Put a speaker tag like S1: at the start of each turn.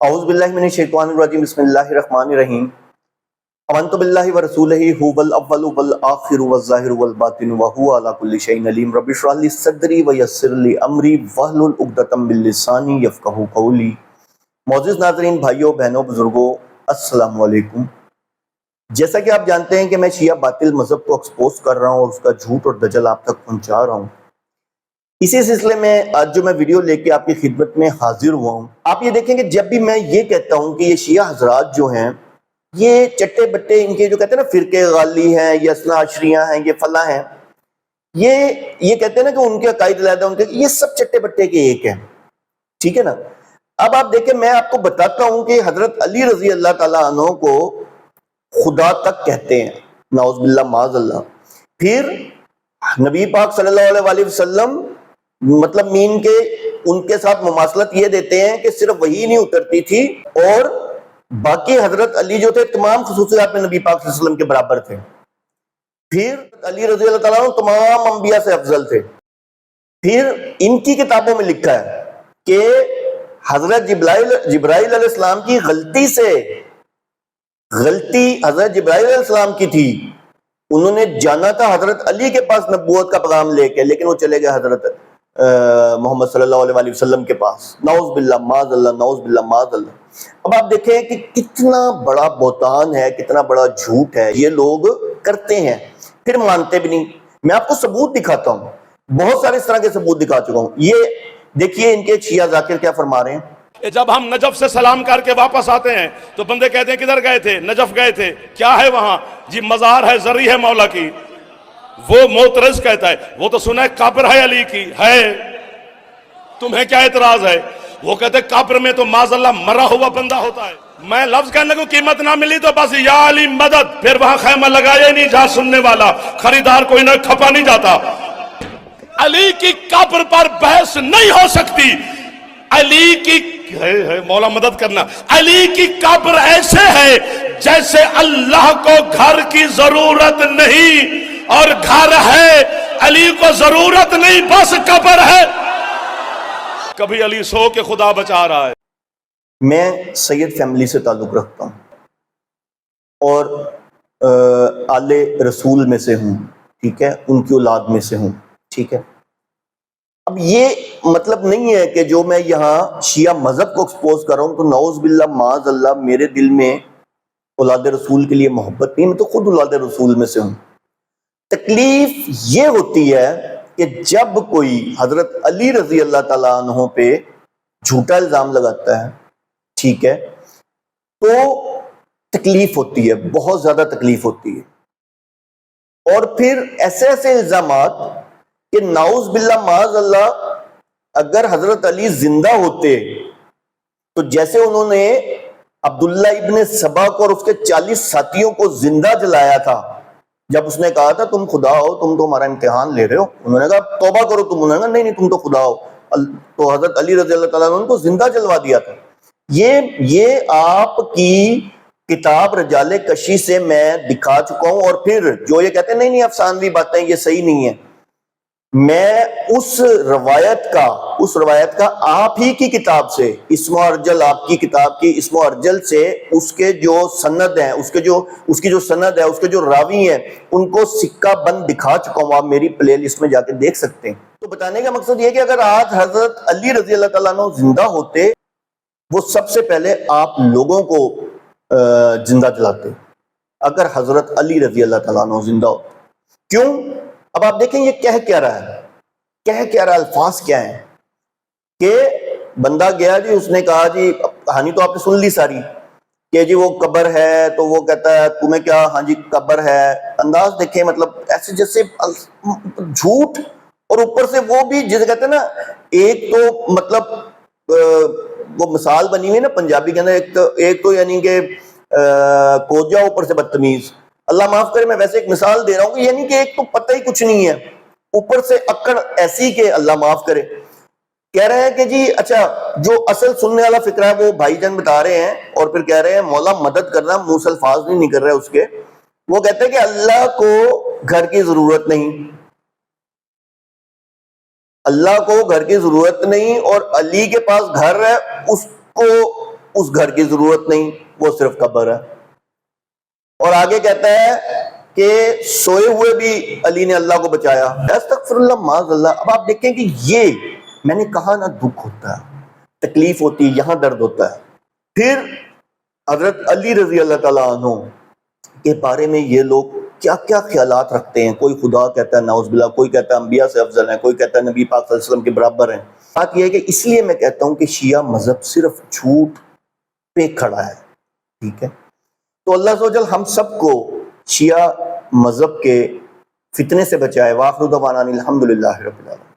S1: اعوذ باللہ من الشیطان الرجیم بسم اللہ الرحمن الرحیم آمنت باللہ ورسولہ هو الاول والآخر والظاہر والباطن وهو علی کل شیء علیم رب اشرح لی صدری ویسر لی امری واحلل عقدۃ من لسانی یفقہوا قولی۔ معزز ناظرین، بھائیوں، بہنوں، بزرگوں، السلام علیکم۔ جیسا کہ آپ جانتے ہیں کہ میں شیعہ باطل مذہب کو ایکسپوز کر رہا ہوں اور اس کا جھوٹ اور دجل آپ تک پہنچا رہا ہوں۔ اسی سلسلے میں آج جو میں ویڈیو لے کے آپ کی خدمت میں حاضر ہوا ہوں، آپ یہ دیکھیں کہ جب بھی میں یہ کہتا ہوں کہ یہ شیعہ حضرات جو ہیں یہ چٹے بٹے، ان کے جو کہتے ہیں نا فرقے غالی ہیں، یہ اثنا عشریاں ہیں، یہ فلاں ہیں، یہ کہتے ہیں نا کہ ان کے عقائد علیحدہ، ان کے یہ سب چٹے بٹے کے ایک ہیں، ٹھیک ہے نا۔ اب آپ دیکھیں، میں آپ کو بتاتا ہوں کہ حضرت علی رضی اللہ تعالیٰ عنہ کو خدا تک کہتے ہیں، نعوذ باللہ معاذ اللہ۔ پھر نبی پاک صلی اللہ علیہ وسلم مطلب مین کے ان کے ساتھ مماثلت یہ دیتے ہیں کہ صرف وحی نہیں اترتی تھی اور باقی حضرت علی جو تھے تمام خصوصیات میں نبی پاک صلی اللہ علیہ وسلم کے برابر تھے۔ پھر علی رضی اللہ تعالیٰ عنہ تمام انبیاء سے افضل تھے۔ پھر ان کی کتابوں میں لکھا ہے کہ حضرت جبرائیل علیہ السلام کی غلطی حضرت جبرائیل علیہ السلام کی تھی، انہوں نے جانا تھا حضرت علی کے پاس نبوت کا پیغام لے کے، لیکن وہ چلے گئے حضرت محمد صلی اللہ علیہ وسلم کے پاس، نعوذ باللہ معاذ اللہ، نعوذ باللہ معاذ اللہ۔ اب آپ دیکھیں کہ کتنا بڑا بہتان ہے، کتنا بڑا جھوٹ ہے یہ لوگ کرتے ہیں، پھر مانتے بھی نہیں۔ میں آپ کو ثبوت دکھاتا ہوں، بہت سارے اس طرح کے ثبوت دکھا چکا ہوں۔ یہ دیکھیے ان کے شیعہ ذاکر کیا فرما رہے ہیں۔
S2: جب ہم نجف سے سلام کر کے واپس آتے ہیں تو بندے کہتے ہیں کدھر گئے تھے؟ نجف گئے تھے۔ کیا ہے وہاں؟ جی مزار ہے، زری ہے مولا کی۔ وہ معترض کہتا ہے وہ تو سنا ہے قبر ہے علی کی، ہے، تمہیں کیا اعتراض ہے؟ وہ کہتے ہیں قبر میں تو معاذ اللہ مرا ہوا بندہ ہوتا ہے۔ میں لفظ کہنے لگوں قیمت نہ ملی تو بس یا علی مدد، پھر وہاں خیمہ لگایا ہی نہیں جہاں سننے والا خریدار کوئی نہ کھپا نہیں جاتا۔ علی کی قبر پر بحث نہیں ہو سکتی۔ علی کی مولا مدد کرنا، علی کی قبر ایسے ہے جیسے اللہ کو گھر کی ضرورت نہیں اور گھر ہے، علی کو ضرورت نہیں، بس قبر ہے۔ کبھی علی سو کے خدا بچا رہا ہے۔
S1: میں سید فیملی سے تعلق رکھتا ہوں اور آل رسول میں سے ہوں، ٹھیک ہے، ان کی اولاد میں سے ہوں، ٹھیک ہے۔ اب یہ مطلب نہیں ہے کہ جو میں یہاں شیعہ مذہب کو ایکسپوز کر رہا ہوں تو نعوذ باللہ معاذ اللہ میرے دل میں اولاد رسول کے لیے محبت نہیں، میں تو خود اولاد رسول میں سے ہوں۔ تکلیف یہ ہوتی ہے کہ جب کوئی حضرت علی رضی اللہ تعالیٰ عنہ پہ جھوٹا الزام لگاتا ہے، ٹھیک ہے، تو تکلیف ہوتی ہے، بہت زیادہ تکلیف ہوتی ہے۔ اور پھر ایسے ایسے الزامات کہ نعوذ باللہ معاذ اللہ اگر حضرت علی زندہ ہوتے تو جیسے انہوں نے عبداللہ ابن سبا کو اور اس کے 40 ساتھیوں کو زندہ جلایا تھا، جب اس نے کہا تھا تم خدا ہو، تم تو ہمارا امتحان لے رہے ہو، انہوں نے کہا توبہ کرو تم، انہوں نے کہا نہیں تم تو خدا ہو، تو حضرت علی رضی اللہ تعالیٰ عنہ ان کو زندہ جلوا دیا تھا۔ یہ آپ کی کتاب رجال کشی سے میں دکھا چکا ہوں۔ اور پھر جو یہ کہتے ہیں نہیں افسانوی باتیں یہ صحیح نہیں ہیں، میں اس روایت کا آپ ہی کی کتاب سے، اسم و ارجل، آپ کی کتاب کی اسم و ارجل سے اس کے جو سند ہیں، اس کی جو سند ہے، اس کے جو راوی ہیں، ان کو سکہ بند دکھا چکا ہوں، آپ میری پلے لسٹ میں جا کے دیکھ سکتے ہیں۔ تو بتانے کا مقصد یہ کہ اگر آج حضرت علی رضی اللہ تعالیٰ عنہ زندہ ہوتے، وہ سب سے پہلے آپ لوگوں کو زندہ جلاتے اگر حضرت علی رضی اللہ تعالیٰ عنہ زندہ ہوتے۔ کیوں؟ اب آپ دیکھیں یہ کہہ کیا رہا ہے، الفاظ کیا ہیں کہ بندہ گیا جی، اس نے کہا جی کہانی تو آپ نے سن لی ساری کہ جی وہ قبر ہے، تو وہ کہتا ہے تمہیں کیا، ہاں جی قبر ہے۔ انداز دیکھیں، مطلب ایسے جیسے جھوٹ، اور اوپر سے وہ بھی جسے کہتے ہیں نا، ایک تو مطلب وہ مثال بنی ہوئی ہے نا پنجابی کے اندر، ایک تو یعنی کہ کوجا، اوپر سے بدتمیز۔ اللہ معاف کرے، میں ویسے ایک مثال دے رہا ہوں کہ یعنی کہ ایک تو پتہ ہی کچھ نہیں ہے، اوپر سے اکڑ ایسی کہ اللہ معاف کرے۔ کہہ رہے ہیں کہ جی اچھا جو اصل سننے والا فکرہ ہے وہ بھائی جان بتا رہے ہیں، اور پھر کہہ رہے ہیں مولا مدد کرنا، منہ سے الفاظ نہیں نکل رہے اس کے۔ وہ کہتے ہیں کہ اللہ کو گھر کی ضرورت نہیں، اللہ کو گھر کی ضرورت نہیں، اور علی کے پاس گھر ہے، اس کو اس گھر کی ضرورت نہیں، وہ صرف قبر ہے۔ اور آگے کہتا ہے کہ سوئے ہوئے بھی علی نے اللہ کو بچایا، استغفر اللہ معاذ اللہ۔ اب آپ دیکھیں کہ یہ میں نے کہا نا، دکھ ہوتا ہے، تکلیف ہوتی ہے، یہاں درد ہوتا ہے۔ پھر حضرت علی رضی اللہ تعالیٰ عنہ کے بارے میں یہ لوگ کیا کیا خیالات رکھتے ہیں، کوئی خدا کہتا ہے نعوذ باللہ، کوئی کہتا ہے انبیاء سے افضل ہیں، کوئی کہتا ہے نبی پاک صلی اللہ علیہ وسلم کے برابر ہیں۔ بات یہ ہے کہ اس لیے میں کہتا ہوں کہ شیعہ مذہب صرف جھوٹ پہ کھڑا ہے، ٹھیک ہے؟ تو اللہ عز و جل ہم سب کو شیعہ مذہب کے فتنے سے بچائے۔ وآخر دعوانا الحمدللہ رب العالمین۔